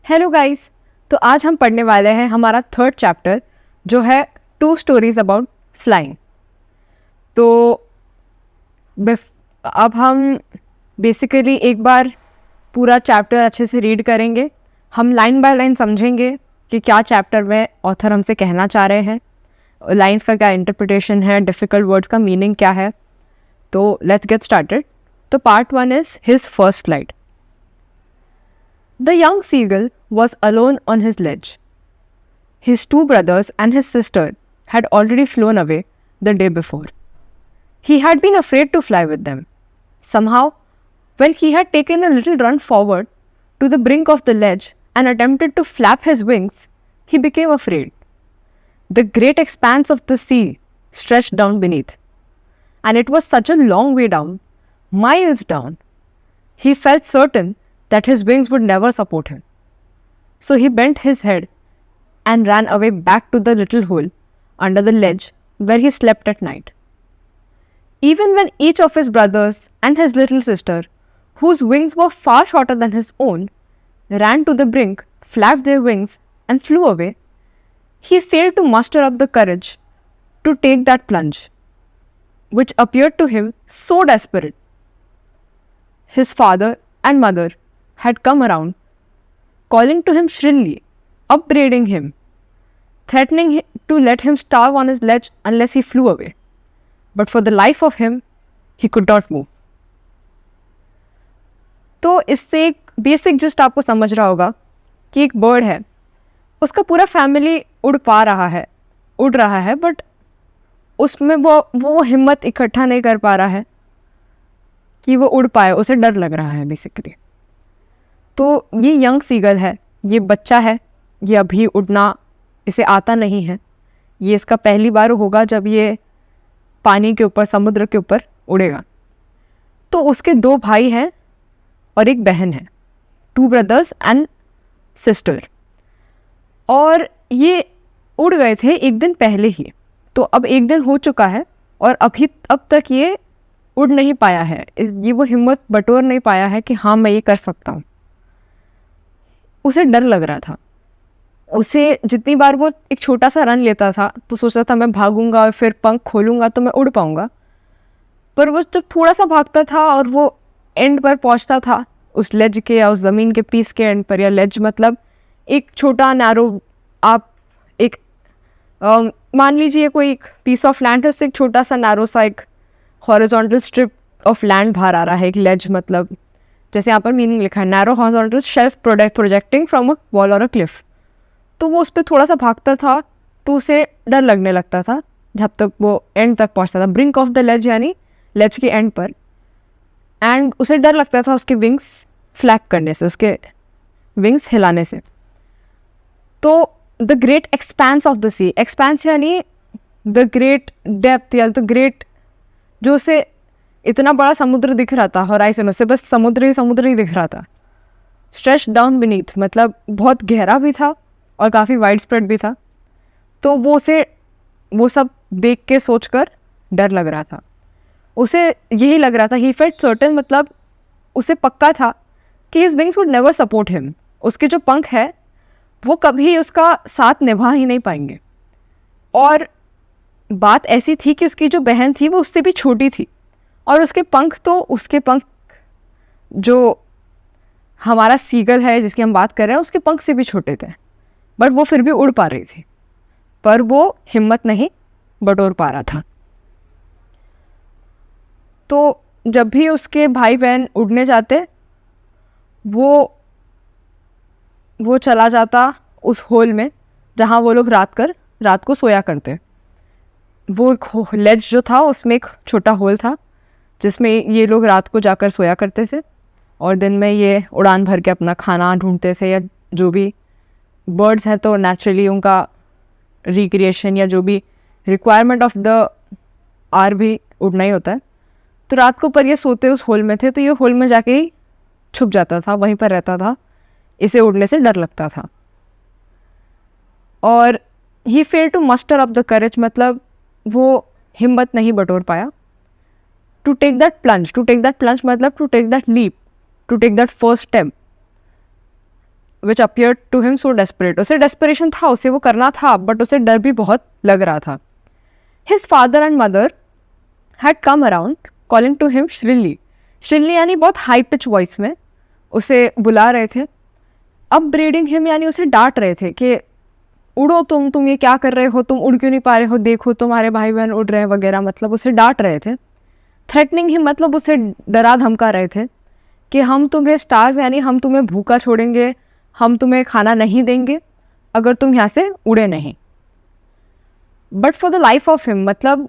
Hello guys. तो आज हम पढ़ने वाले हैं हमारा थर्ड चैप्टर जो है टू स्टोरीज अबाउट फ्लाइंग। तो अब हम बेसिकली एक बार पूरा चैप्टर अच्छे से रीड करेंगे। हम लाइन बाय लाइन समझेंगे कि क्या चैप्टर में ऑथर हमसे कहना चाह रहे हैं, लाइंस का क्या इंटरप्रिटेशन है, डिफ़िकल्ट वर्ड्स का मीनिंग क्या है। तो लेट्स गेट स्टार्टेड। तो part 1 is his first flight. The young seagull was alone on his ledge. His two brothers and his sister had already flown away the day before. He had been afraid to fly with them. Somehow, when he had taken a little run forward to the brink of the ledge and attempted to flap his wings, he became afraid. The great expanse of the sea stretched down beneath, and it was such a long way down, miles down. He felt certain that his wings would never support him. So he bent his head and ran away back to the little hole under the ledge where he slept at night. Even when each of his brothers and his little sister, whose wings were far shorter than his own, ran to the brink, flapped their wings, and flew away, he failed to muster up the courage to take that plunge, which appeared to him so desperate. His father and mother had come around, calling to him shrilly, upbraiding him, threatening to let him starve on his ledge unless he flew away. But for the life of him, he could not move. तो इससे एक basic just आपको समझ रहा होगा कि एक bird है, उसका पूरा फैमिली उड़ रहा है, बट उसमें वो हिम्मत इकट्ठा नहीं कर पा रहा है कि वो उड़ पाए, उसे डर लग रहा है बेसिकली। तो ये यंग सीगल है, ये बच्चा है, ये अभी उड़ना इसे आता नहीं है। ये इसका पहली बार होगा जब ये पानी के ऊपर, समुद्र के ऊपर उड़ेगा। तो उसके 2 भाई हैं और एक बहन है, 2 ब्रदर्स एंड सिस्टर। और ये उड़ गए थे एक दिन पहले ही। तो अब एक दिन हो चुका है और अब तक ये उड़ नहीं पाया है, ये वो हिम्मत बटोर नहीं पाया है कि हाँ मैं ये कर सकता हूँ। उसे डर लग रहा था। उसे जितनी बार वो एक छोटा सा रन लेता था तो सोचता था मैं भागूंगा और फिर पंख खोलूंगा तो मैं उड़ पाऊंगा। पर वो जब थोड़ा सा भागता था और वो एंड पर पहुंचता था, उस लेज के या उस ज़मीन के पीस के एंड पर, या लेज मतलब एक छोटा नैरो, आप एक मान लीजिए कोई एक पीस ऑफ लैंड है, उससे एक छोटा सा नैरो सा एक हॉरिजॉन्टल स्ट्रिप ऑफ लैंड बाहर आ रहा है। एक लेज मतलब जैसे यहाँ पर मीनिंग लिखा है, narrow horizontal shelf projecting from a wall और अ क्लिफ। तो वो उस पर थोड़ा सा भागता था तो उसे डर लगने लगता था जब तक वो एंड तक पहुँचता था, ब्रिंक ऑफ द लेज यानी लेज के एंड पर। एंड उसे डर लगता था उसके विंग्स फ्लैप करने से, उसके विंग्स हिलाने से। तो the great expanse of the sea, expanse यानी द ग्रेट डेप्थ या द ग्रेट, जो उसे इतना बड़ा समुद्र दिख रहा था होराइजन, उससे बस समुद्र ही दिख रहा था। स्ट्रेच डाउन बीनीथ मतलब बहुत गहरा भी था और काफ़ी वाइड स्प्रेड भी था। तो वो सब देख के सोच कर डर लग रहा था। उसे यही लग रहा था, ही फेल्ट सर्टेन मतलब उसे पक्का था कि his wings would never support him, उसके जो पंख है वो कभी उसका साथ निभा ही नहीं पाएंगे। और बात ऐसी थी कि उसकी जो बहन थी वो उससे भी छोटी थी और उसके पंख जो हमारा सीगल है जिसकी हम बात कर रहे हैं, उसके पंख से भी छोटे थे, बट वो फिर भी उड़ पा रही थी, पर वो हिम्मत नहीं बटोर पा रहा था। तो जब भी उसके भाई बहन उड़ने जाते, वो चला जाता उस होल में जहाँ वो लोग रात को सोया करते। वो एक लेज जो था उसमें एक छोटा होल था जिसमें ये लोग रात को जाकर सोया करते थे और दिन में ये उड़ान भर के अपना खाना ढूंढते थे, या जो भी बर्ड्स हैं तो नेचुरली उनका रिक्रिएशन या जो भी रिक्वायरमेंट ऑफ द आर भी उड़ना ही होता है। तो रात को पर ये सोते उस होल में थे, तो ये होल में जाके ही छुप जाता था, वहीं पर रहता था, इसे उड़ने से डर लगता था। और he fail to muster up the courage मतलब वो हिम्मत नहीं बटोर पाया टू टेक दैट प्लंज मतलब to take that leap, to take that first step, which appear to him so desperate, उसे डेस्परेशन था, उसे वो करना था, बट उसे डर भी बहुत लग रहा था. His father and mother had come around calling to him shrilly. Shrilly यानी बहुत हाई पिच वॉइस में उसे बुला रहे थे. अब ब्रीडिंग हिम यानी उसे डांट रहे थे कि उड़ो तुम ये क्या कर रहे हो, तुम उड़ क्यों नहीं पा रहे हो, देखो तुम्हारे भाई बहन उड़ रहे हैं वगैरह, मतलब उसे डांट रहे थे. थ्रेटनिंग हिम मतलब उसे डरा धमका रहे थे कि हम तुम्हें स्टार्व यानी हम तुम्हें भूखा छोड़ेंगे, हम तुम्हें खाना नहीं देंगे अगर तुम यहाँ से उड़े नहीं. But for the life of him मतलब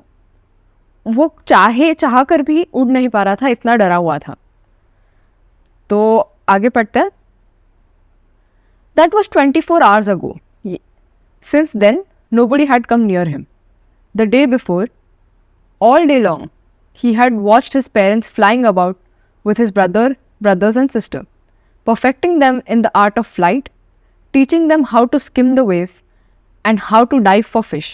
वो चाह कर भी उड़ नहीं पा रहा था, इतना डरा हुआ था. तो आगे पढ़ते हैं. That was 24 hours ago. Since then, nobody had come near him. The day before, all day long, he had watched his parents flying about with his brothers and sister, perfecting them in the art of flight, teaching them how to skim the waves and how to dive for fish.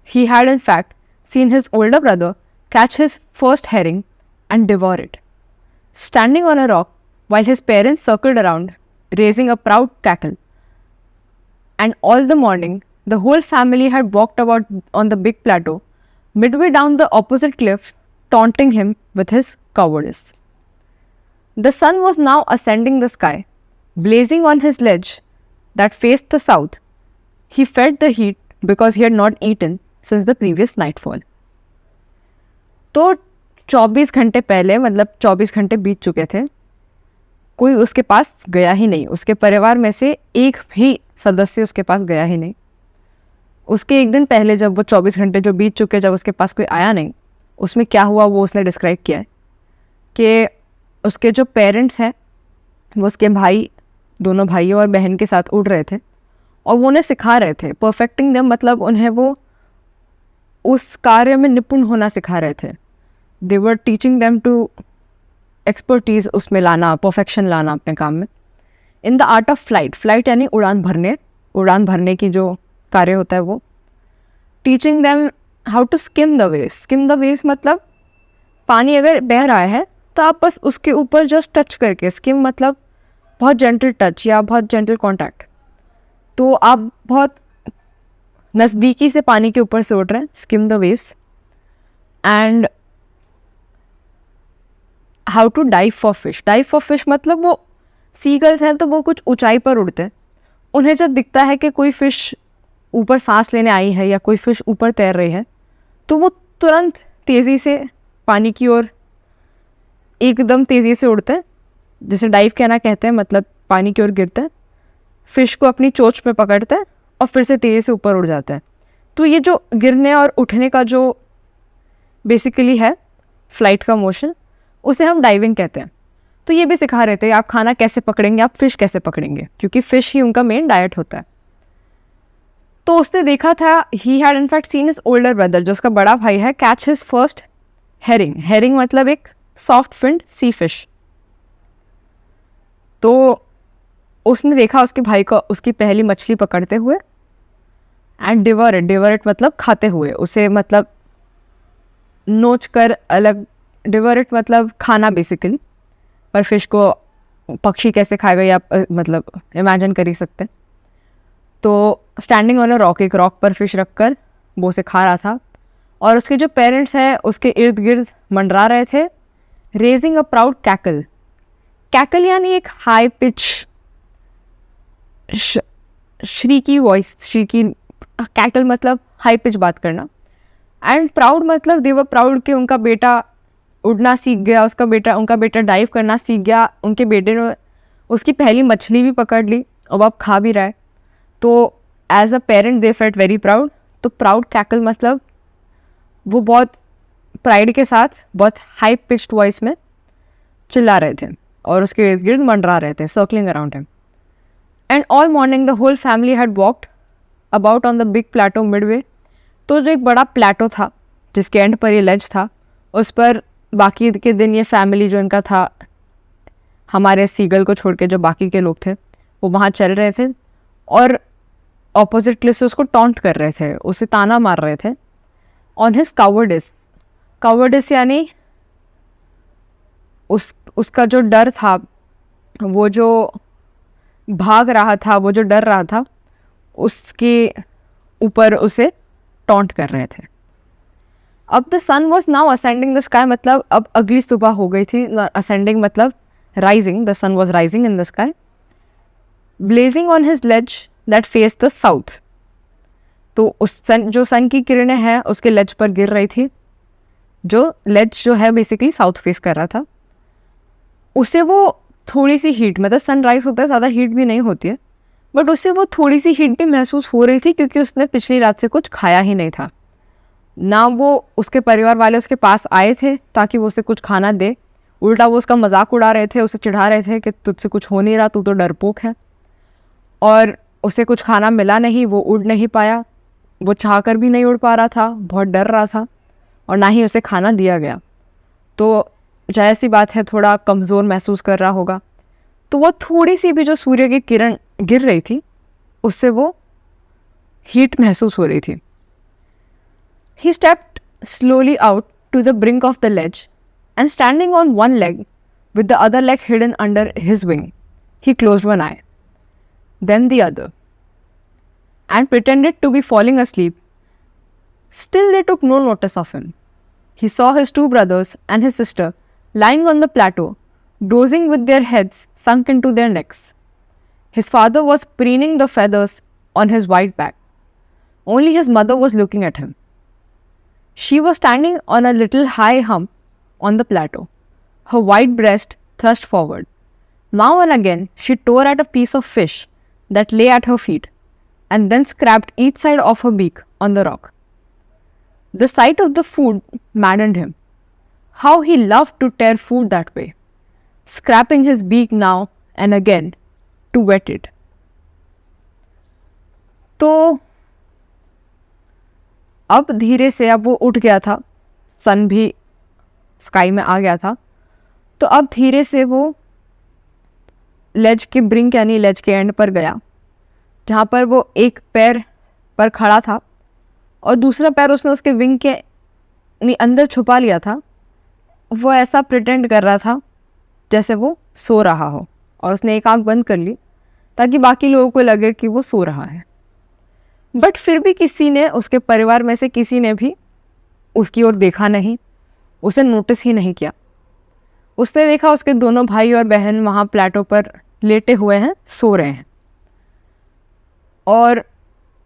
He had in fact seen his older brother catch his first herring and devour it. Standing on a rock while his parents circled around, raising a proud cackle. And all the morning, the whole family had walked about on the big plateau, midway down the opposite cliff, taunting him with his cowardice. The sun was now ascending the sky, blazing on his ledge that faced the south. He felt the heat because he had not eaten since the previous nightfall. तो 24 घंटे पहले मतलब 24 घंटे बीत चुके थे, कोई उसके पास गया ही नहीं. उसके परिवार में से एक भी सदस्य उसके पास गया ही नहीं. उसके एक दिन पहले जब वो 24 घंटे जो बीत चुके, जब उसके पास कोई आया नहीं, उसमें क्या हुआ वो उसने डिस्क्राइब किया है कि उसके जो पेरेंट्स हैं वो उसके भाई, दोनों भाइयों और बहन के साथ उड़ रहे थे और वो उन्हें सिखा रहे थे. परफेक्टिंग देम मतलब उन्हें वो उस कार्य में निपुण होना सिखा रहे थे. They were teaching them to expertise उसमें लाना, परफेक्शन लाना अपने काम में. In the art of flight, flight यानी उड़ान भरने की जो कार्य होता है वो. Teaching them how to skim the waves. Skim the waves मतलब पानी अगर बह रहा है तो आप बस उसके ऊपर जस्ट टच करके, स्किम मतलब बहुत जेंटल टच या बहुत जेंटल कॉन्टैक्ट, तो आप बहुत नज़दीकी से पानी के ऊपर से उड़ रहे हैं. Skim the waves. And how to dive for fish. Dive for fish मतलब वो सीगल्स हैं तो वो कुछ ऊंचाई पर उड़ते हैं. उन्हें जब दिखता है कि कोई फ़िश ऊपर सांस लेने आई है या कोई फ़िश ऊपर तैर रही है तो वो तुरंत तेज़ी से पानी की ओर एकदम तेज़ी से उड़ते हैं, जिसे डाइव कहना कहते हैं, मतलब पानी की ओर गिरते हैं, फ़िश को अपनी चोंच पे पकड़ते हैं और फिर से तेज़ी से ऊपर उड़ जाते हैं. तो ये जो गिरने और उठने का जो बेसिकली है फ्लाइट का मोशन, उसे हम डाइविंग कहते हैं. तो ये भी सिखा रहे थे आप खाना कैसे पकड़ेंगे, आप फ़िश कैसे पकड़ेंगे, क्योंकि फ़िश ही उनका मेन डाइट होता है. तो उसने देखा था, he had in fact seen his older brother, जो उसका बड़ा भाई है, catch his first herring. Herring मतलब एक सॉफ्ट फिन्ड सी फिश. तो उसने देखा उसके भाई को उसकी पहली मछली पकड़ते हुए. एंड डिवर इट मतलब खाते हुए, उसे मतलब नोच कर अलग. डिवर इट मतलब खाना बेसिकली, पर फिश को पक्षी कैसे खाएगा या मतलब इमेजिन कर ही सकते. तो स्टैंडिंग ऑन अ रॉक, एक रॉक पर फिश रखकर वो उसे खा रहा था. और उसके जो पेरेंट्स हैं उसके इर्द गिर्द मंडरा रहे थे. Raising a proud cackle. Cackle यानी एक high pitch Sriki voice. Sriki cackle मतलब हाई पिच बात करना. एंड प्राउड मतलब दे वर प्राउड कि उनका बेटा उड़ना सीख गया, उनका बेटा डाइव करना सीख गया, उनके बेटे ने उसकी पहली मछली भी पकड़ ली और अब खा भी रहा है. तो as a parent they felt very proud. तो प्राउड कैकल मतलब वो बहुत प्राइड के साथ बहुत हाई पिच्ड वॉइस में चिल्ला रहे थे और उसके इर्द गिर्द मंडरा रहे थे, circling around him. And all morning the whole family had walked about on the big plateau midway. तो जो एक बड़ा प्लेटो था जिसके एंड पर ये लेज था, उस पर बाकी के दिन ये फैमिली जो इनका था, हमारे सीगल को छोड़ के जो बाकी के लोग थे वो वहाँ चल रहे थे और ऑपोजिट क्लिफ से उसको टॉन्ट कर रहे थे, उसे ताना मार रहे थे. ऑन हिज कावर्डिस यानी उसका जो डर था, वो जो भाग रहा था, वो जो डर रहा था, उसके ऊपर उसे टॉन्ट कर रहे थे. अब the sun was now ascending the sky, मतलब अब अगली सुबह हो गई थी. असेंडिंग मतलब rising, the sun was rising in the sky, blazing on his ledge that face the south. तो उस जो सन की किरणें हैं उसके लेज पर गिर रही थी, जो लेज जो है बेसिकली साउथ फेस कर रहा था. उसे वो थोड़ी सी हीट, मतलब सनराइज होता है, ज़्यादा हीट भी नहीं होती है, बट उससे वो थोड़ी सी हीट भी महसूस हो रही थी, क्योंकि उसने पिछली रात से कुछ खाया ही नहीं था. ना वो उसके परिवार वाले उसके पास आए थे ताकि वो उसे कुछ खाना दे, उल्टा वो उसका मजाक उड़ा रहे थे, उसे चिढ़ा रहे थे कि तुझसे कुछ हो नहीं रहा, तू तो डरपोक है. और उसे कुछ खाना मिला नहीं, वो उड़ नहीं पाया, वो चाह कर भी नहीं उड़ पा रहा था, बहुत डर रहा था, और ना ही उसे खाना दिया गया. तो जाहिर सी बात है थोड़ा कमज़ोर महसूस कर रहा होगा. तो वो थोड़ी सी भी जो सूर्य की किरण गिर रही थी उससे वो हीट महसूस हो रही थी. He stepped slowly out to the brink of the ledge, and standing on one leg, with the other leg hidden under his wing, he closed one eye, then the other, and pretended to be falling asleep. Still, they took no notice of him. He saw his two brothers and his sister lying on the plateau, dozing with their heads sunk into their necks. His father was preening the feathers on his white back. Only his mother was looking at him. She was standing on a little high hump on the plateau, her white breast thrust forward. Now and again she tore at a piece of fish that lay at her feet, and then scraped each side of her beak on the rock. The sight of the food maddened him. How he loved to tear food that way, scraping his beak now and again to wet it. तो अब धीरे से, अब वो उठ गया था, सन भी स्काई में आ गया था, तो अब धीरे से वो लेज के ब्रिंक यानी लेज के एंड पर गया, जहाँ पर वो एक पैर पर खड़ा था और दूसरा पैर उसने उसके विंग के अंदर छुपा लिया था. वो ऐसा प्रिटेंड कर रहा था जैसे वो सो रहा हो, और उसने एक आंख बंद कर ली ताकि बाकी लोगों को लगे कि वो सो रहा है. बट फिर भी किसी ने, उसके परिवार में से किसी ने भी उसकी ओर देखा नहीं, उसे नोटिस ही नहीं किया. उसने देखा उसके दोनों भाई और बहन वहाँ प्लेटो पर लेटे हुए हैं, सो रहे हैं, और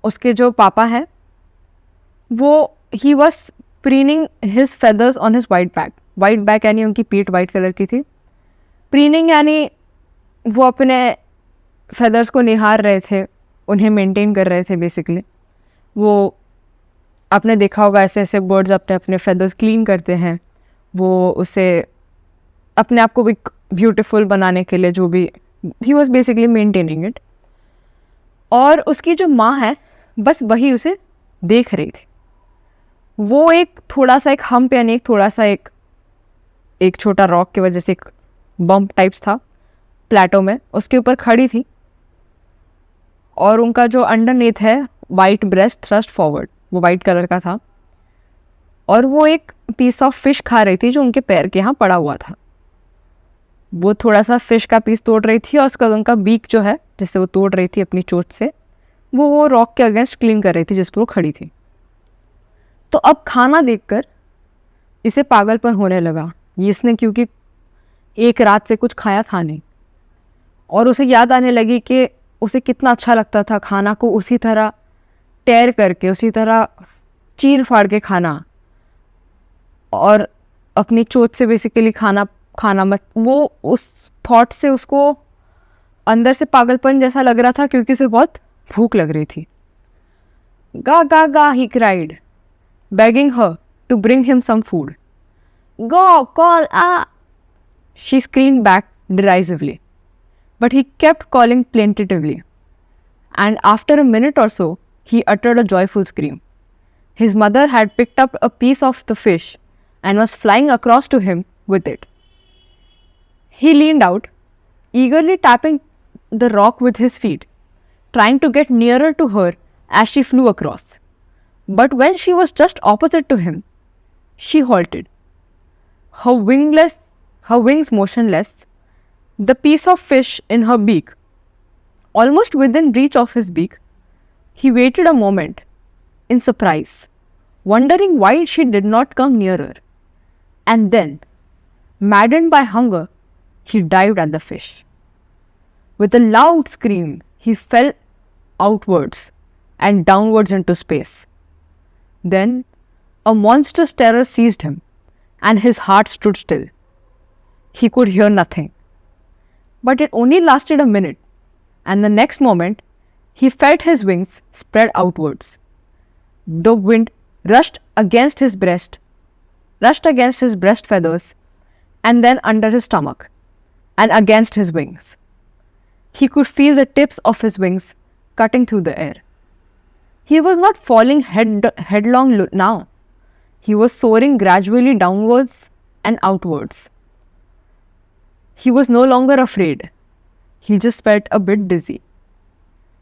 उसके जो पापा हैं वो he was preening his feathers on his white back. White back यानी उनकी पीठ वाइट कलर की थी. प्रीनिंग यानी वो अपने फेदर्स को निहार रहे थे, उन्हें मेंटेन कर रहे थे. बेसिकली वो, आपने देखा होगा ऐसे ऐसे बर्ड्स अपने अपने फेदर्स क्लीन करते हैं, वो उसे अपने आप को भी ब्यूटीफुल बनाने के लिए, जो भी, he was basically maintaining it. और उसकी जो माँ है बस वही उसे देख रही थी. वो एक थोड़ा सा एक हम्प यानी एक थोड़ा सा एक छोटा रॉक की वजह से एक बम्प टाइप्स था प्लेटो में, उसके ऊपर खड़ी थी, और उनका जो अंडरनीथ है वाइट ब्रेस्ट थ्रस्ट फॉरवर्ड, वो वाइट कलर का था, और वो एक पीस ऑफ फिश खा रही थी जो उनके पैर के यहाँ पड़ा हुआ था. वो थोड़ा सा फिश का पीस तोड़ रही थी, और उसका उनका बीक जो है जिससे वो तोड़ रही थी अपनी चोट से, वो रॉक के अगेंस्ट क्लीन कर रही थी जिस पर वो खड़ी थी. तो अब खाना देखकर इसे पागलपन होने लगा, इसने क्योंकि एक रात से कुछ खाया था नहीं, और उसे याद आने लगी कि उसे कितना अच्छा लगता था खाना को उसी तरह टेर करके, उसी तरह चीर फाड़ के खाना, और अपनी चोट से बेसिकली खाना मत. वो उस थॉट से उसको अंदर से पागलपन जैसा लग रहा था, क्योंकि उसे बहुत भूख लग रही थी. गा गा गा he cried, begging her to bring him some food. Go, call, ah! She screamed back derisively, but he kept calling plaintively, and after a minute or so, he uttered a joyful scream. His mother had picked up a piece of the fish and was flying across to him with it. He leaned out, eagerly tapping the rock with his feet, trying to get nearer to her as she flew across. But when she was just opposite to him, she halted, her wings motionless, the piece of fish in her beak. Almost within reach of his beak, he waited a moment in surprise, wondering why she did not come nearer. And then, maddened by hunger, he dived at the fish. With a loud scream, he fell outwards and downwards into space. Then, a monstrous terror seized him, and his heart stood still. He could hear nothing. But it only lasted a minute, and the next moment, he felt his wings spread outwards. The wind rushed against his breast feathers, and then under his stomach, and against his wings. He could feel the tips of his wings cutting through the air. He was not falling headlong now. He was soaring gradually downwards and outwards. He was no longer afraid. He just felt a bit dizzy.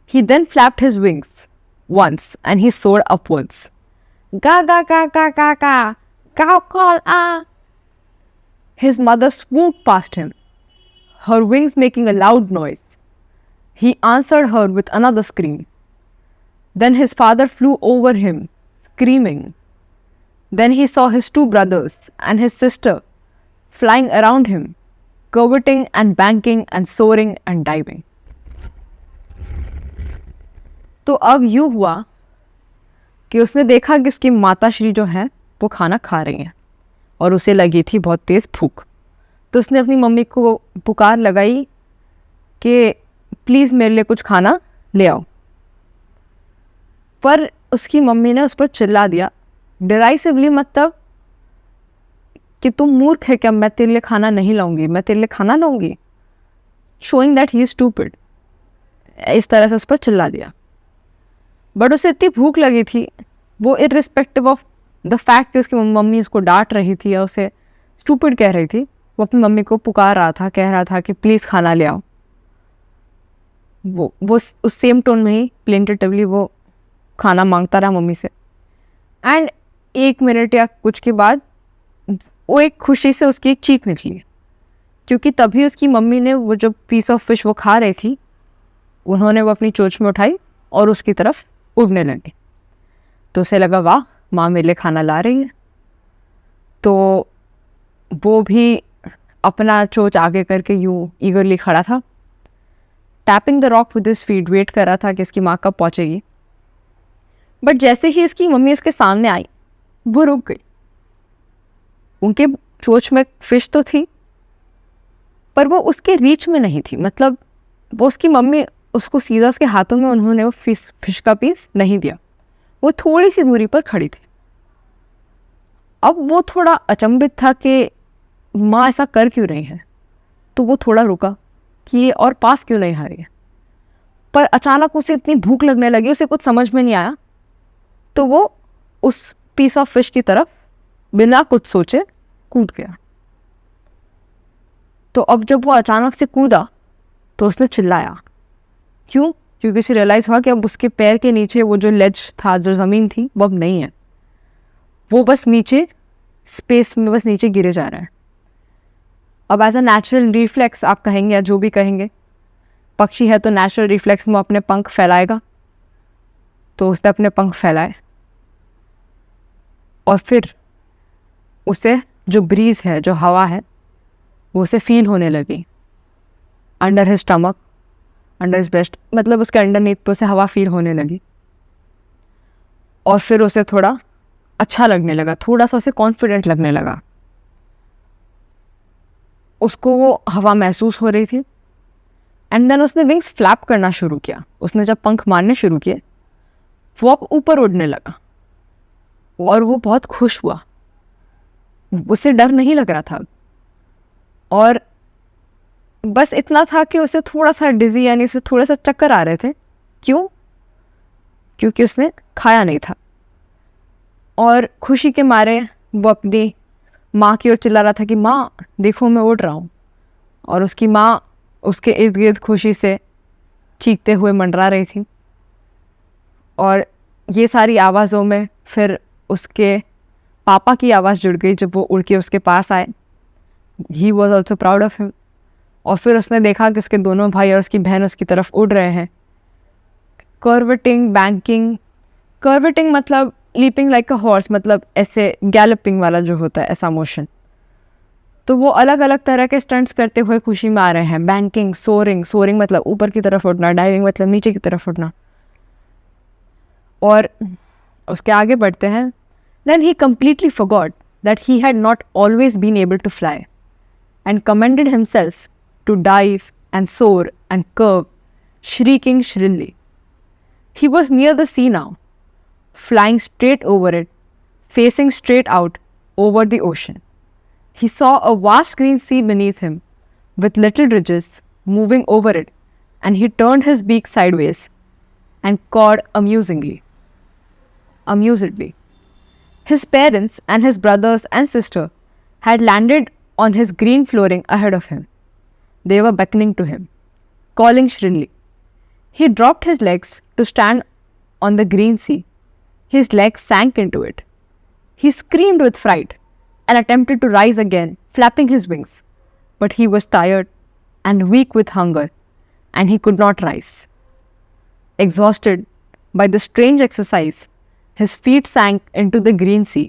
He then flapped his wings once and he soared upwards. Ga ga ga ga ga ga, cow call ah. His mother swooped past him, her wings making a loud noise. He answered her with another scream. Then his father flew over him, screaming. Then he saw his two brothers and his sister flying around him, curveting and banking and soaring and diving. तो अब यूँ हुआ कि उसने देखा कि उसकी माताश्री जो है वो खाना खा रही हैं और उसे लगी थी बहुत तेज़ भूख. तो उसने अपनी मम्मी को पुकार लगाई कि प्लीज़ मेरे लिए कुछ खाना ले आओ. पर उसकी मम्मी ने उस पर चिल्ला दिया डिराइसिवली, मतलब कि तुम मूर्ख है क्या, मैं तेरे लिए खाना नहीं लाऊंगी, मैं तेरे लिए खाना लाऊंगी, showing that he is stupid. इस तरह से उस पर चिल्ला दिया. बट उसे इतनी भूख लगी थी, वो इररिस्पेक्टिव ऑफ द फैक्ट कि उसकी मम्मी उसको डांट रही थी या उसे स्टूपिड कह रही थी, वो अपनी मम्मी को पुकार रहा था, कह रहा था कि प्लीज़ खाना ले आओ. वो उस सेम टोन में ही प्लेंटेटिवली वो खाना मांगता रहा मम्मी से. एंड 1 मिनट या कुछ के बाद वो एक खुशी से उसकी एक चीख निकली, क्योंकि तभी उसकी मम्मी ने वो जो पीस ऑफ फिश वो खा रही थी, उन्होंने वो अपनी चोंच में उठाई और उसकी तरफ उड़ने लगी. तो उसे लगा वाह, माँ मेरे लिए खाना ला रही है. तो वो भी अपना चोंच आगे करके यूँ ईगरली खड़ा था, tapping the rock with his feet, wait कर रहा था कि इसकी माँ कब पहुँचेगी. बट जैसे ही उसकी मम्मी उसके सामने आई, वो रुक गई. उनके चोंच में फिश तो थी, पर वो उसके रीच में नहीं थी. मतलब वो उसकी मम्मी उसको सीधा उसके हाथों में उन्होंने वो फिश का पीस नहीं दिया. वो थोड़ी सी दूरी पर खड़ी थी. अब वो थोड़ा अचंभित था कि माँ ऐसा कर क्यों रही है. तो वो थोड़ा रुका कि ये और पास क्यों नहीं आ रही है. पर अचानक उसे इतनी भूख लगने लगी, उसे कुछ समझ में नहीं आया. तो वो उस पीस ऑफ फिश की तरफ बिना कुछ सोचे कूद गया. तो अब जब वो अचानक से कूदा तो उसने चिल्लाया. क्यों? क्योंकि उसे रियलाइज़ हुआ कि अब उसके पैर के नीचे वो जो लेज था, जो ज़मीन थी, वो अब नहीं है. वो बस नीचे स्पेस में बस नीचे गिरे जा रहा है. अब एज अ नेचुरल रिफ्लेक्स आप कहेंगे या जो भी कहेंगे, पक्षी है तो नेचुरल रिफ्लेक्स में अपने पंख फैलाएगा. तो उसने अपने पंख फैलाए और फिर उसे जो ब्रीज है, जो हवा है, वो उसे फील होने लगी under his stomach, under his breast, मतलब उसके अंडरनीथ पे उसे हवा फील होने लगी. और फिर उसे थोड़ा अच्छा लगने लगा, थोड़ा सा उसे कॉन्फिडेंट लगने लगा. उसको वो हवा महसूस हो रही थी. एंड देन उसने विंग्स फ्लैप करना शुरू किया. उसने जब पंख मारने शुरू किए, वो अब ऊपर उड़ने लगा और वो बहुत खुश हुआ. उसे डर नहीं लग रहा था और बस इतना था कि उसे थोड़ा सा डिजी, यानी उसे थोड़ा सा चक्कर आ रहे थे. क्यों? क्योंकि उसने खाया नहीं था. और खुशी के मारे वो अपनी माँ की ओर चिल्ला रहा था कि माँ देखो मैं उड़ रहा हूँ. और उसकी माँ उसके इर्द गिर्द खुशी से चीखते हुए मंडरा रही थी. और ये सारी आवाज़ों में फिर उसके पापा की आवाज़ जुड़ गई जब वो उड़ के उसके पास आए. He was also proud of him. और फिर उसने देखा कि उसके दोनों भाई और उसकी बहन उसकी तरफ उड़ रहे हैं। कर्वेटिंग मतलब लीपिंग लाइक अ हॉर्स, मतलब ऐसे गैलपिंग वाला जो होता है ऐसा मोशन। तो वो अलग अलग तरह के स्टंट्स करते हुए खुशी में आ रहे हैं। बैंकिंग, सोरिंग मतलब ऊपर की तरफ उड़ना, डाइविंग मतलब नीचे की तरफ उड़ना। और उसके आगे बढ़ते हैं। Then he completely forgot that he had not always been able to fly, and commended himself to dive and soar and curve, shrieking shrilly. He was near the sea now, flying straight over it, facing straight out over the ocean. He saw a vast green sea beneath him, with little ridges moving over it, and he turned his beak sideways and cawed amusedly. His parents and his brothers and sister had landed on his green flooring ahead of him. They were beckoning to him, calling shrilly. He dropped his legs to stand on the green sea. His legs sank into it. He screamed with fright and attempted to rise again, flapping his wings. But he was tired and weak with hunger, and he could not rise. Exhausted by the strange exercise, his feet sank into the green sea,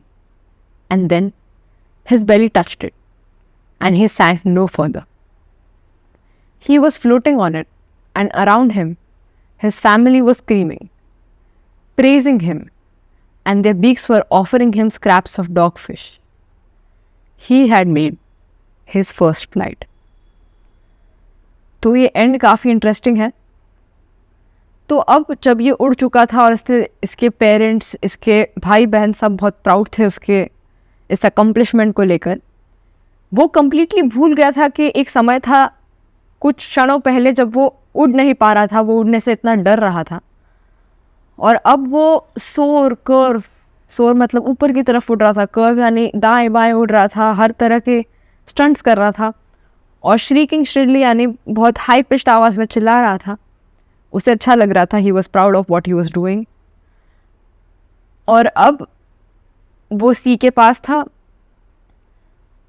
and then his belly touched it, and he sank no further. He was floating on it, and around him, his family was screaming, praising him, and their beaks were offering him scraps of dogfish. He had made his first flight. तो ये and काफ़ी interesting है। तो अब जब ये उड़ चुका था और इसके पेरेंट्स, इसके भाई बहन सब बहुत प्राउड थे उसके इस अकम्पलिशमेंट को लेकर, वो कम्प्लीटली भूल गया था कि एक समय था कुछ क्षणों पहले जब वो उड़ नहीं पा रहा था, वो उड़ने से इतना डर रहा था, और अब वो सोर मतलब ऊपर की तरफ उड़ रहा था, कर्व यानी दाएं बाएं उड़ रहा था, हर तरह के स्टंट्स कर रहा था, और श्रीकिंग श्रिडली यानी बहुत हाई पिच्ड आवाज़ में चिल्ला रहा था। उसे अच्छा लग रहा था, he was proud of what he was doing. और अब वो सी के पास था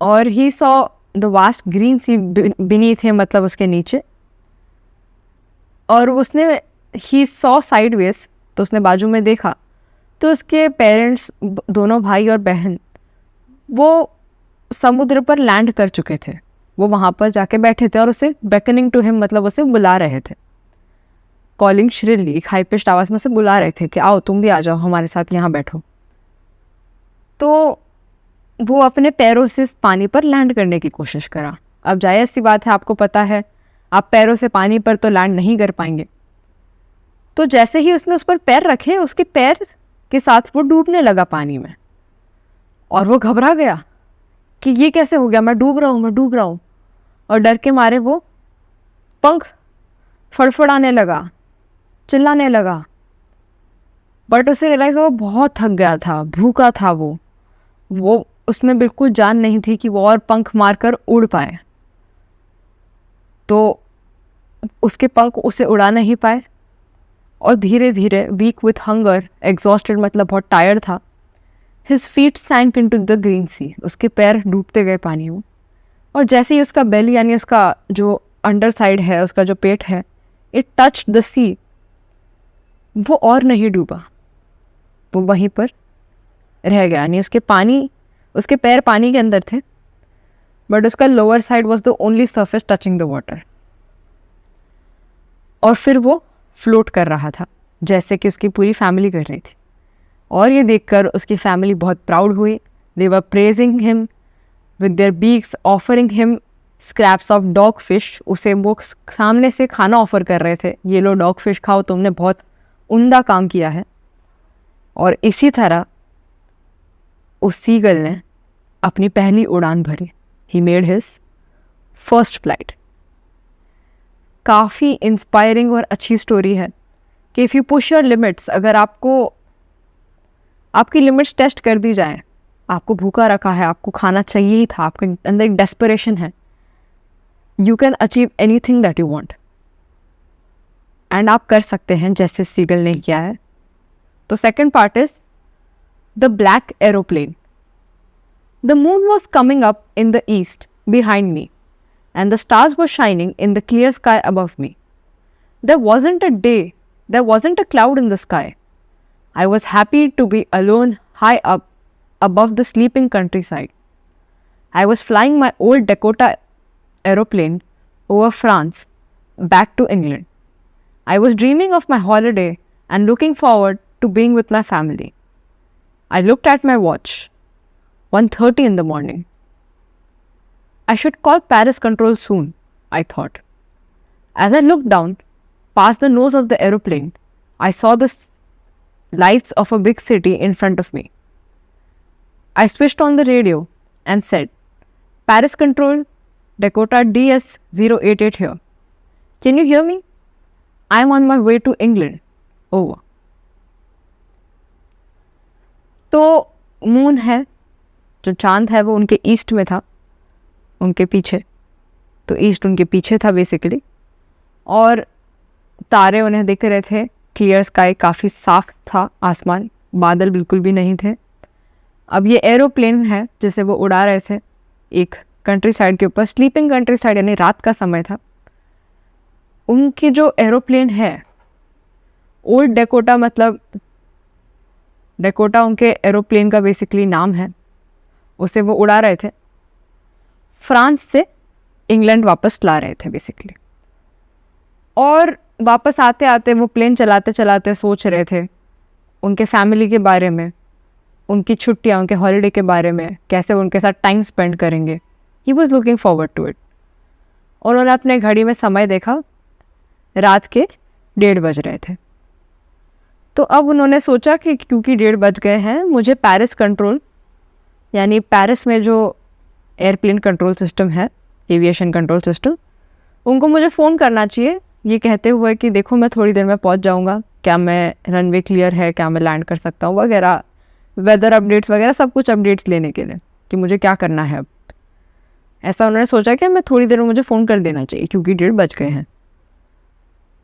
और he saw the vast green sea beneath him, मतलब उसके नीचे, और उसने ही सॉ साइडवेज, तो उसने बाजू में देखा तो उसके पेरेंट्स, दोनों भाई और बहन, वो समुद्र पर लैंड कर चुके थे। वो वहाँ पर जाके बैठे थे और उसे बेकनिंग टू हिम मतलब उसे बुला रहे थे, कॉलिंग श्रिली, एक हाई पिच्ड आवाज़ में उसे बुला रहे थे कि आओ तुम भी आ जाओ हमारे साथ यहाँ बैठो। तो वो अपने पैरों से पानी पर लैंड करने की कोशिश करा। अब जायज़ सी बात है, आपको पता है आप पैरों से पानी पर तो लैंड नहीं कर पाएंगे। तो जैसे ही उसने उस पर पैर रखे, उसके पैर के साथ वो डूबने लगा पानी में, और वो घबरा गया कि ये कैसे हो गया, मैं डूब रहा हूँ। और डर के मारे वो पंख फड़फड़ाने लगा, चिल्लाने लगा। बट उसे रियलाइज वो बहुत थक गया था, भूखा था, वो उसमें बिल्कुल जान नहीं थी कि वो और पंख मारकर उड़ पाए। तो उसके पंख उसे उड़ा नहीं पाए, और धीरे धीरे वीक विथ हंगर, एग्जॉस्टेड मतलब बहुत टायर्ड था, his feet sank into the green sea, उसके पैर डूबते गए पानी में। और जैसे ही उसका बेली यानी उसका जो अंडर साइड है, उसका जो पेट है, इट टच द सी, वो और नहीं डूबा, वो वहीं पर रह गया। यानी उसके पैर पानी के अंदर थे, बट उसका lower side was the only surface touching the water. और फिर वो फ्लोट कर रहा था जैसे कि उसकी पूरी फैमिली कर रही थी। और ये देखकर उसकी फैमिली बहुत प्राउड हुई। They were praising him with their beaks, offering him scraps of dogfish. उसे वो सामने से खाना ऑफर कर रहे थे, ये लो डॉग फिश खाओ, तुमने बहुत उम्दा काम किया है। और इसी तरह उस सीगल ने अपनी पहली उड़ान भरी। He made his first flight. काफ़ी इंस्पायरिंग और अच्छी स्टोरी है कि if you push your limits, अगर आपकी लिमिट्स टेस्ट कर दी जाए, आपको भूखा रखा है, आपको खाना चाहिए ही था, आपके अंदर एक डेस्परेशन है, you can achieve anything that you want, and आप कर सकते हैं जैसे सीगल ने किया है। तो second part is the black aeroplane. The moon was coming up in the east behind me, and the stars were shining in the clear sky above me. There wasn't a day, there wasn't a cloud in the sky. I was happy to be alone high up above the sleeping countryside. I was flying my old Dakota aeroplane over France back to England. I was dreaming of my holiday and looking forward to being with my family. I looked at my watch, 1:30 in the morning. I should call Paris Control soon, I thought. As I looked down, past the nose of the aeroplane, I saw the lights of a big city in front of me. I switched on the radio and said, Paris Control, Dakota DS-088 here. Can you hear me? I am on my way to England. Over. तो moon है, जो चांद है वो उनके east में था, उनके पीछे, तो ईस्ट उनके पीछे था बेसिकली, और तारे उन्हें दिख रहे थे, क्लियर स्काई, काफ़ी साफ था आसमान, बादल बिल्कुल भी नहीं थे. अब ये एरोप्लेन है जिसे वो उड़ा रहे थे एक कंट्री साइड के ऊपर, स्लीपिंग कंट्री साइड, यानी रात का समय था. उनकी जो एरोप्लेन है, ओल्ड डेकोटा, मतलब डेकोटा उनके एरोप्लेन का बेसिकली नाम है, उसे वो उड़ा रहे थे, फ्रांस से इंग्लैंड वापस ला रहे थे बेसिकली. और वापस आते आते वो प्लेन चलाते चलाते सोच रहे थे उनके फैमिली के बारे में, उनकी छुट्टियाँ, उनके हॉलीडे के बारे में, कैसे वो उनके साथ टाइम स्पेंड करेंगे. He was looking forward to it. और उन्होंने अपने घड़ी में समय देखा, रात के 1:30 बज रहे थे. तो अब उन्होंने सोचा कि क्योंकि 1:30 बज गए हैं, मुझे पेरिस कंट्रोल, यानी पेरिस में जो एयरप्लेन कंट्रोल सिस्टम है, एविएशन कंट्रोल सिस्टम, उनको मुझे फ़ोन करना चाहिए, ये कहते हुए कि देखो मैं थोड़ी देर में पहुंच जाऊंगा, क्या मैं रनवे क्लियर है, क्या मैं लैंड कर सकता हूँ वगैरह, वेदर अपडेट्स वगैरह सब कुछ अपडेट्स लेने के लिए कि मुझे क्या करना है. अब ऐसा उन्होंने सोचा कि मैं थोड़ी देर में मुझे फ़ोन कर देना चाहिए क्योंकि 1:30 बज गए हैं.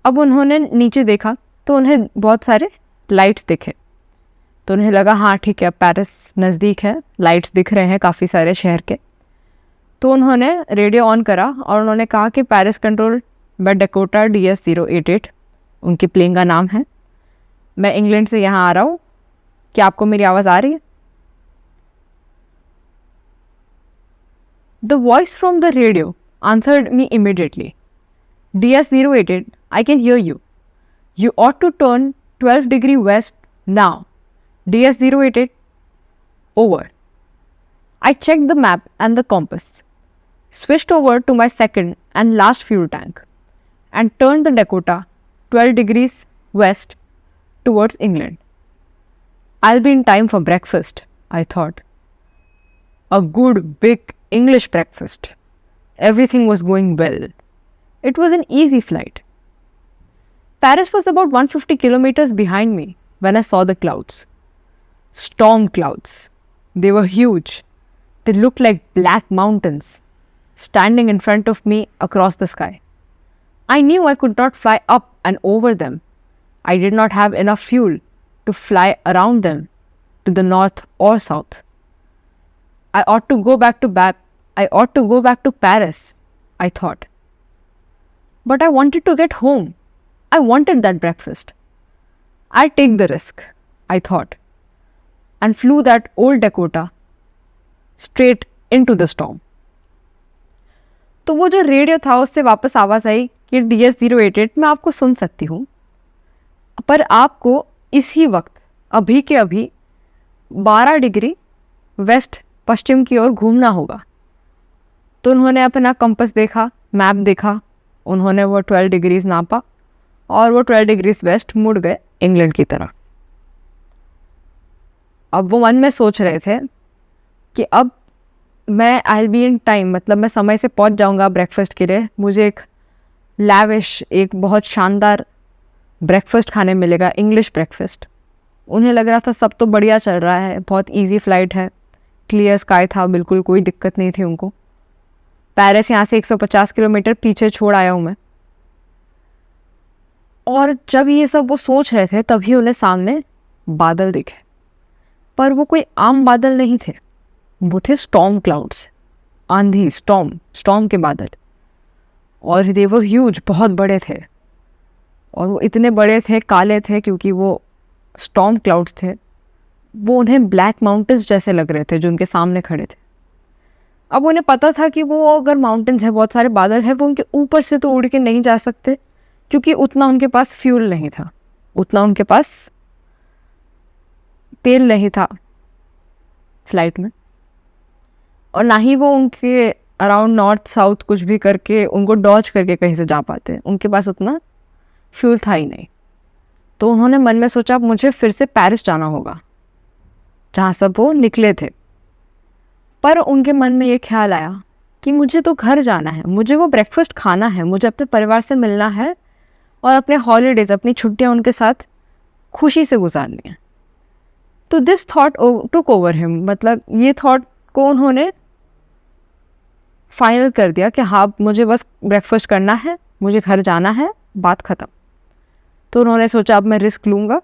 अब उन्होंने नीचे देखा तो उन्हें बहुत सारे लाइट्स दिखे, तो उन्हें लगा हाँ ठीक है, पेरिस नज़दीक है, लाइट्स दिख रहे हैं काफ़ी सारे शहर के. तो उन्होंने रेडियो ऑन करा और उन्होंने कहा कि पेरिस कंट्रोल, मैं डकोटा DS-088 उनकी प्लेन का नाम है, मैं इंग्लैंड से यहाँ आ रहा हूँ, क्या आपको मेरी आवाज़ आ रही है? The voice from the radio answered me immediately. DS-088, I can hear you. You ought to turn 12 degree west now. DS-088, over. I checked the map and the compass, switched over to my second and last fuel tank, and turned the Dakota 12 degrees west towards England. I'll be in time for breakfast, I thought. A good, big English breakfast. Everything was going well. It was an easy flight. Paris was about 150 kilometers behind me when I saw the clouds. Storm clouds. They were huge. They looked like black mountains standing in front of me across the sky. I knew I could not fly up and over them. I did not have enough fuel to fly around them to the north or south. I ought to go back to Paris, I thought. But I wanted to get home. I wanted that breakfast. I'll take the risk, I thought, and flew that old Dakota straight into the storm. तो वो जो radio था उससे वापस आवाज़ आई कि DS-088 मैं आपको सुन सकती हूँ, पर आपको इसी वक्त अभी के अभी 12 डिग्री वेस्ट पश्चिम की ओर घूमना होगा. तो उन्होंने अपना कंपास देखा, मैप देखा, उन्होंने वो 12 डिग्रीज नापा और वो 12 डिग्रीज वेस्ट मुड़ गए इंग्लैंड की तरफ. अब वो मन में सोच रहे थे कि अब मैं आई बी इन टाइम, मतलब मैं समय से पहुंच जाऊंगा ब्रेकफास्ट के लिए, मुझे एक लैविश, एक बहुत शानदार ब्रेकफास्ट खाने मिलेगा, इंग्लिश ब्रेकफास्ट. उन्हें लग रहा था सब तो बढ़िया चल रहा है, बहुत इजी फ्लाइट है, क्लियर स्काई था, बिल्कुल कोई दिक्कत नहीं थी उनको. पेरिस यहाँ से 150 किलोमीटर पीछे छोड़ आया हूँ मैं. और जब ये सब वो सोच रहे थे तभी उन्हें सामने बादल दिखे, पर वो कोई आम बादल नहीं थे, वो थे स्टॉर्म क्लाउड्स, आंधी, स्टॉर्म के बादल. और दे वर ह्यूज, बहुत बड़े थे, और वो इतने बड़े थे, काले थे क्योंकि वो स्टॉर्म क्लाउड्स थे। वो उन्हें ब्लैक माउंटेन्स जैसे लग रहे थे जो उनके सामने खड़े थे। अब उन्हें पता था कि वो अगर माउंटेन्स है, बहुत सारे बादल हैं, वो उनके ऊपर से तो उड़ के नहीं जा सकते क्योंकि उतना उनके पास फ्यूल नहीं था, उतना उनके पास तेल नहीं था फ्लाइट में, और ना ही वो उनके अराउंड नॉर्थ साउथ कुछ भी करके उनको डॉज करके कहीं से जा पाते। उनके पास उतना फ्यूल था ही नहीं। तो उन्होंने मन में सोचा अब मुझे फिर से पेरिस जाना होगा जहाँ सब वो निकले थे। पर उनके मन में ये ख्याल आया कि मुझे तो घर जाना है, मुझे वो ब्रेकफास्ट खाना है, मुझे अपने परिवार से मिलना है और अपने हॉलीडेज, अपनी छुट्टियाँ उनके साथ खुशी से गुजारनी है। तो this thought took over him, मतलब ये थॉट को उन्होंने फाइनल कर दिया कि हाँ मुझे बस ब्रेकफास्ट करना है, मुझे घर जाना है, बात ख़त्म। तो उन्होंने सोचा अब मैं रिस्क लूँगा,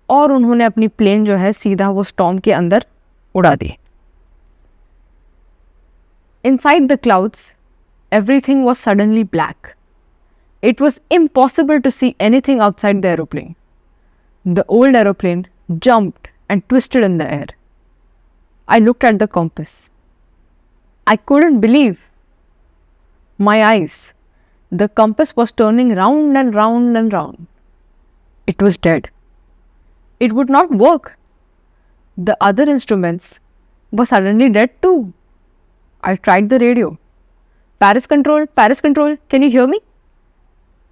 और उन्होंने अपनी प्लेन जो है सीधा वो स्टॉर्म के अंदर उड़ा दी। Inside the clouds, everything was suddenly black. It was impossible to see anything outside the aeroplane. The old aeroplane jumped and twisted in the air. I looked at the compass. I couldn't believe my eyes. The compass was turning round and round and round. It was dead. It would not work. The other instruments were suddenly dead too. I tried the radio. Paris control, can you hear me?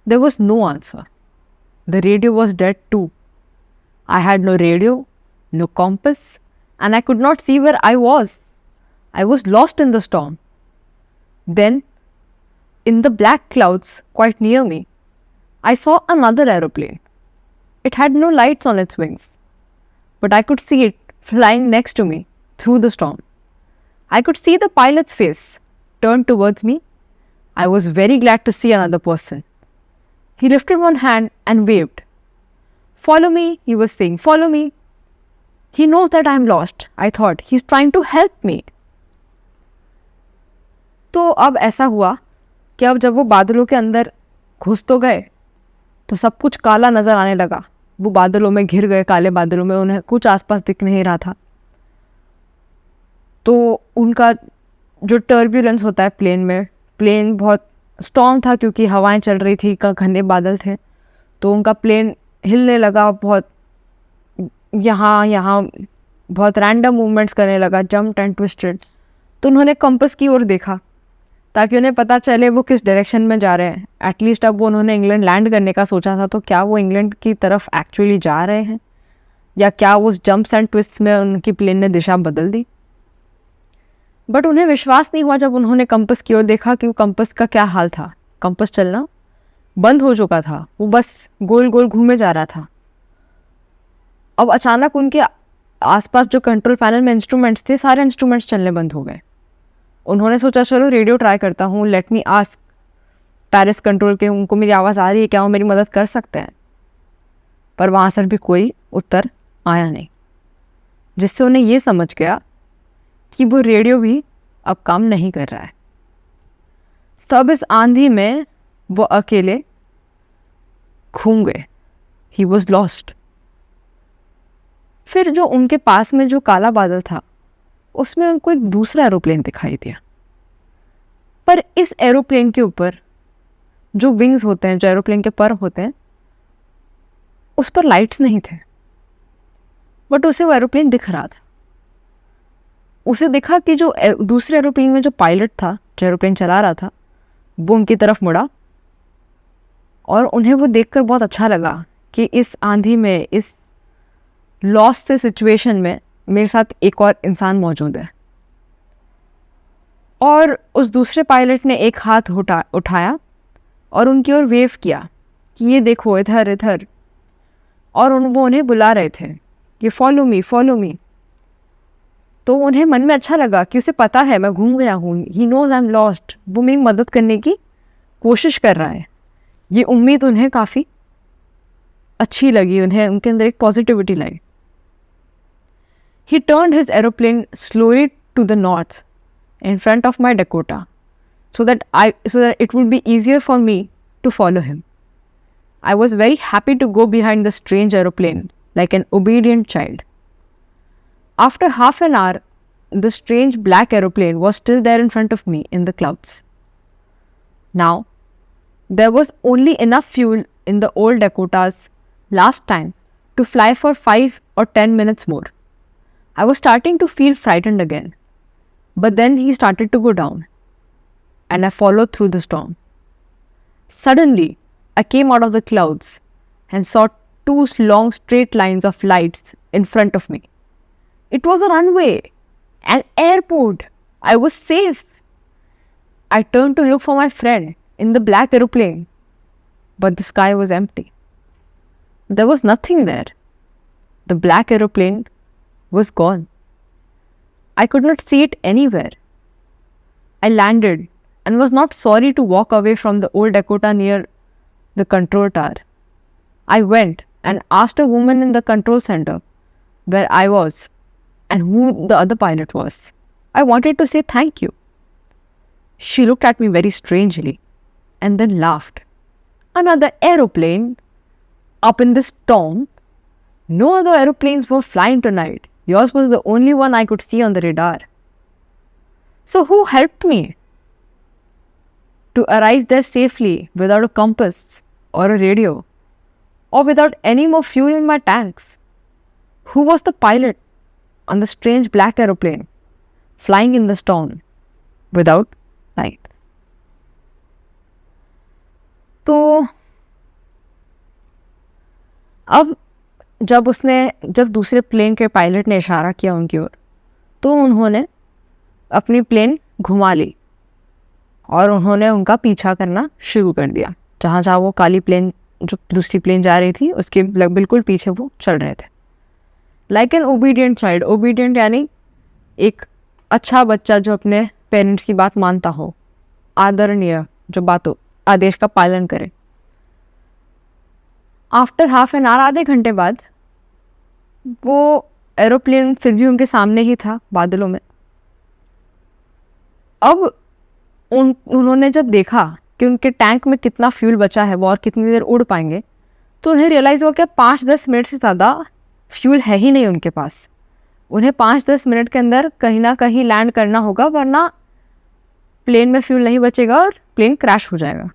There was no answer. The radio was dead too. I had no radio, no compass, and I could not see where I was. I was lost in the storm. Then, in the black clouds quite near me, I saw another aeroplane. It had no lights on its wings, but I could see it flying next to me through the storm. I could see the pilot's face turned towards me. I was very glad to see another person. He lifted one hand and waved. Follow me, he was saying, follow me. He knows that I am lost. I thought, he's trying to help me. तो अब ऐसा हुआ कि अब जब वो बादलों के अंदर घुस तो गए तो सब कुछ काला नज़र आने लगा। वो बादलों में घिर गए, काले बादलों में, उन्हें कुछ आसपास दिख नहीं रहा था। तो उनका जो टर्ब्यूलेंस होता है प्लेन में, प्लेन बहुत स्ट्रॉन्ग था क्योंकि हवाएं चल रही थी, घने बादल थे, तो उनका प्लेन हिलने लगा, बहुत यहाँ बहुत रैंडम मूवमेंट्स करने लगा, जम्प्ड एंड ट्विस्टेड। तो उन्होंने कंपास की ओर देखा ताकि उन्हें पता चले वो किस डायरेक्शन में जा रहे हैं। एटलीस्ट अब वो उन्होंने इंग्लैंड लैंड करने का सोचा था, तो क्या वो इंग्लैंड की तरफ एक्चुअली जा रहे हैं या क्या उस जंप्स एंड ट्विस्ट में उनकी प्लेन ने दिशा बदल दी। बट उन्हें विश्वास नहीं हुआ जब उन्होंने कंपास की ओर देखा कि वो कंपास का क्या हाल था। कंपास चलना बंद हो चुका था, वो बस गोल गोल घूमे जा रहा था। अब अचानक उनके आसपास जो कंट्रोल पैनल में इंस्ट्रूमेंट्स थे, सारे इंस्ट्रूमेंट्स चलने बंद हो गए। उन्होंने सोचा चलो रेडियो ट्राई करता हूँ, let me ask Paris control के, उनको मेरी आवाज़ आ रही है क्या, वो मेरी मदद कर सकते हैं। पर वहाँ से भी कोई उत्तर आया नहीं, जिससे उन्हें ये समझ गया कि वो रेडियो भी अब काम नहीं कर रहा है। सब इस आंधी में वो अकेले घूम गए। He was lost. फिर जो उनके पास में जो काला बादल था उसमें उनको एक दूसरा एरोप्लेन दिखाई दिया, पर इस एरोप्लेन के ऊपर जो विंग्स होते हैं, जो एरोप्लेन के पर होते हैं, उस पर लाइट्स नहीं थे, बट उसे वो एरोप्लेन दिख रहा था। उसे दिखा कि जो दूसरे एरोप्लेन में जो पायलट था, जो एरोप्लेन चला रहा था, वो उनकी तरफ मुड़ा, और उन्हें वो देखकर बहुत अच्छा लगा कि इस आंधी में, इस लॉस से सिचुएशन में मेरे साथ एक और इंसान मौजूद है। और उस दूसरे पायलट ने एक हाथ उठाया और उनकी ओर वेव किया कि ये देखो इधर इधर, और वो उन्हें बुला रहे थे कि फॉलो मी फॉलो मी। तो उन्हें मन में अच्छा लगा कि उसे पता है मैं घूम गया हूँ, he knows I am lost, वो मेरी मदद करने की कोशिश कर रहा है। ये उम्मीद उन्हें काफ़ी अच्छी लगी, उन्हें उनके अंदर एक positivity lie. He turned his aeroplane slowly to the north in front of my Dakota. so that it would be easier for me to follow him. I was very happy to go behind the strange aeroplane like an obedient child. After half an hour, the strange black aeroplane was still there in front of me in the clouds. Now, there was only enough fuel in the old Dakota's last tank to fly for 5 or 10 minutes more. I was starting to feel frightened again, but then he started to go down, and I followed through the storm. Suddenly, I came out of the clouds and saw 2 long straight lines of lights in front of me. It was a runway, an airport. I was safe. I turned to look for my friend in the black aeroplane, but the sky was empty. There was nothing there. The black aeroplane was gone. I could not see it anywhere. I landed and was not sorry to walk away from the old Dakota near the control tower. I went and asked a woman in the control center where I was and who the other pilot was. I wanted to say thank you. She looked at me very strangely and then laughed. Another aeroplane? Up in this storm? No other aeroplanes were flying tonight. Yours was the only one I could see on the radar. So who helped me to arrive there safely without a compass or a radio or without any more fuel in my tanks? Who was the pilot on the strange black aeroplane flying in the storm without light? तो अब जब दूसरे plane के pilot ने इशारा किया उनकी ओर, तो उन्होंने अपनी प्लेन घुमा ली और उन्होंने उनका पीछा करना शुरू कर दिया. जहाँ जहाँ वो काली प्लेन जो दूसरी प्लेन जा रही थी उसके बिल्कुल पीछे वो चल रहे थे. Like an obedient child. Obedient यानी एक अच्छा बच्चा जो अपने पेरेंट्स की बात मानता हो, आदरणीय, जो बातों आदेश का पालन करे. आफ्टर हाफ एन आवर, आधे घंटे बाद, वो एरोप्लेन फिर भी उनके सामने ही था बादलों में. अब उन्होंने जब देखा कि उनके टैंक में कितना फ्यूल बचा है वो और कितनी देर उड़ पाएंगे, तो उन्हें रियलाइज़ हुआ कि 5-10 मिनट से ज़्यादा फ्यूल है ही नहीं उनके पास. उन्हें 5-10 मिनट के अंदर कहीं ना कहीं लैंड करना होगा, वरना प्लेन में फ्यूल नहीं बचेगा और प्लेन क्रैश हो जाएगा.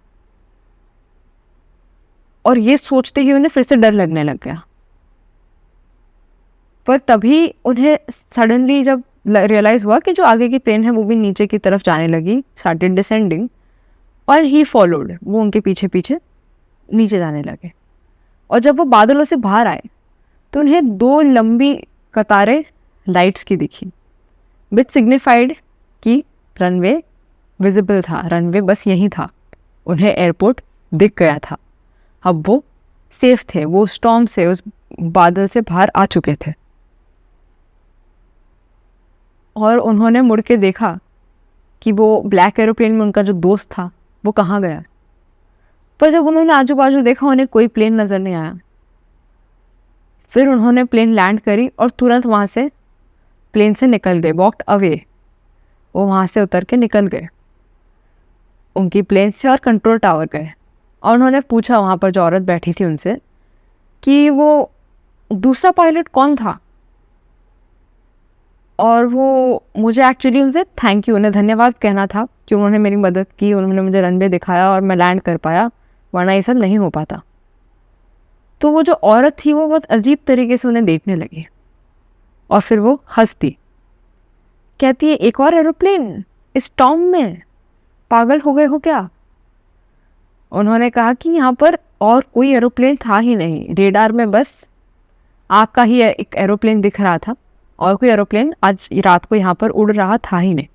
और ये सोचते ही उन्हें फिर से डर लगने लग गया. पर तभी उन्हें सडनली जब रियलाइज़ हुआ कि जो आगे की प्लेन है वो भी नीचे की तरफ जाने लगी, स्टार्टेड डिसेंडिंग, और ही फॉलोड, वो उनके पीछे पीछे नीचे जाने लगे. और जब वो बादलों से बाहर आए तो उन्हें 2 लंबी कतारें लाइट्स की दिखी, विच सिग्निफाइड कि रनवे विजिबल था, रनवे बस यही था. उन्हें एयरपोर्ट दिख गया था. अब वो सेफ थे, वो स्टॉर्म से, उस बादल से बाहर आ चुके थे. और उन्होंने मुड़ के देखा कि वो ब्लैक एरोप्लेन में उनका जो दोस्त था वो कहाँ गया. पर जब उन्होंने आजू बाजू देखा उन्हें कोई प्लेन नज़र नहीं आया. फिर उन्होंने प्लेन लैंड करी और तुरंत वहाँ से प्लेन से निकल गए, वॉकड अवे. वो वहाँ से उतर के निकल गए उनकी प्लेन से और कंट्रोल टावर गए. और उन्होंने पूछा वहाँ पर जो औरत बैठी थी उनसे कि वो दूसरा पायलट कौन था. और वो मुझे एक्चुअली उनसे थैंक यू, उन्हें धन्यवाद कहना था कि उन्होंने मेरी मदद की, उन्होंने मुझे रनवे दिखाया और मैं लैंड कर पाया, वरना ये सब नहीं हो पाता. तो वो जो औरत थी वो बहुत अजीब तरीके से उन्हें देखने लगी और फिर वो हंसती, कहती है, एक और एरोप्लेन इस टॉम में, पागल हो गए हो क्या? उन्होंने कहा कि यहाँ पर और कोई एरोप्लेन था ही नहीं, रेडार में बस आपका ही एक एरोप्लेन दिख रहा था और कोई एरोप्लेन आज रात को यहाँ पर उड़ रहा था ही नहीं.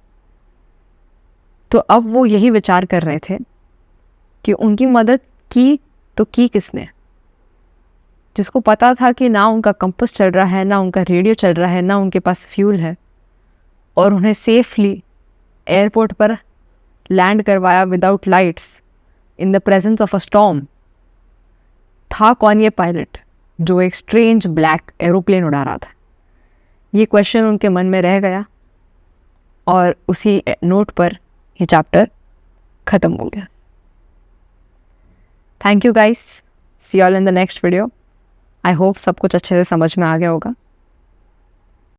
तो अब वो यही विचार कर रहे थे कि उनकी मदद की तो की किसने, जिसको पता था कि ना उनका कंपास चल रहा है, ना उनका रेडियो चल रहा है, ना उनके पास फ्यूल है, और उन्हें सेफली एयरपोर्ट पर लैंड करवाया without lights in the presence of a storm. था कौन ये पायलट जो एक स्ट्रेंज ब्लैक एरोप्लेन उड़ा रहा था? ये क्वेश्चन उनके मन में रह गया और उसी नोट पर ये चैप्टर ख़त्म हो गया। Thank you guys, see all in the next video. I hope सब कुछ अच्छे से समझ में आ गया होगा।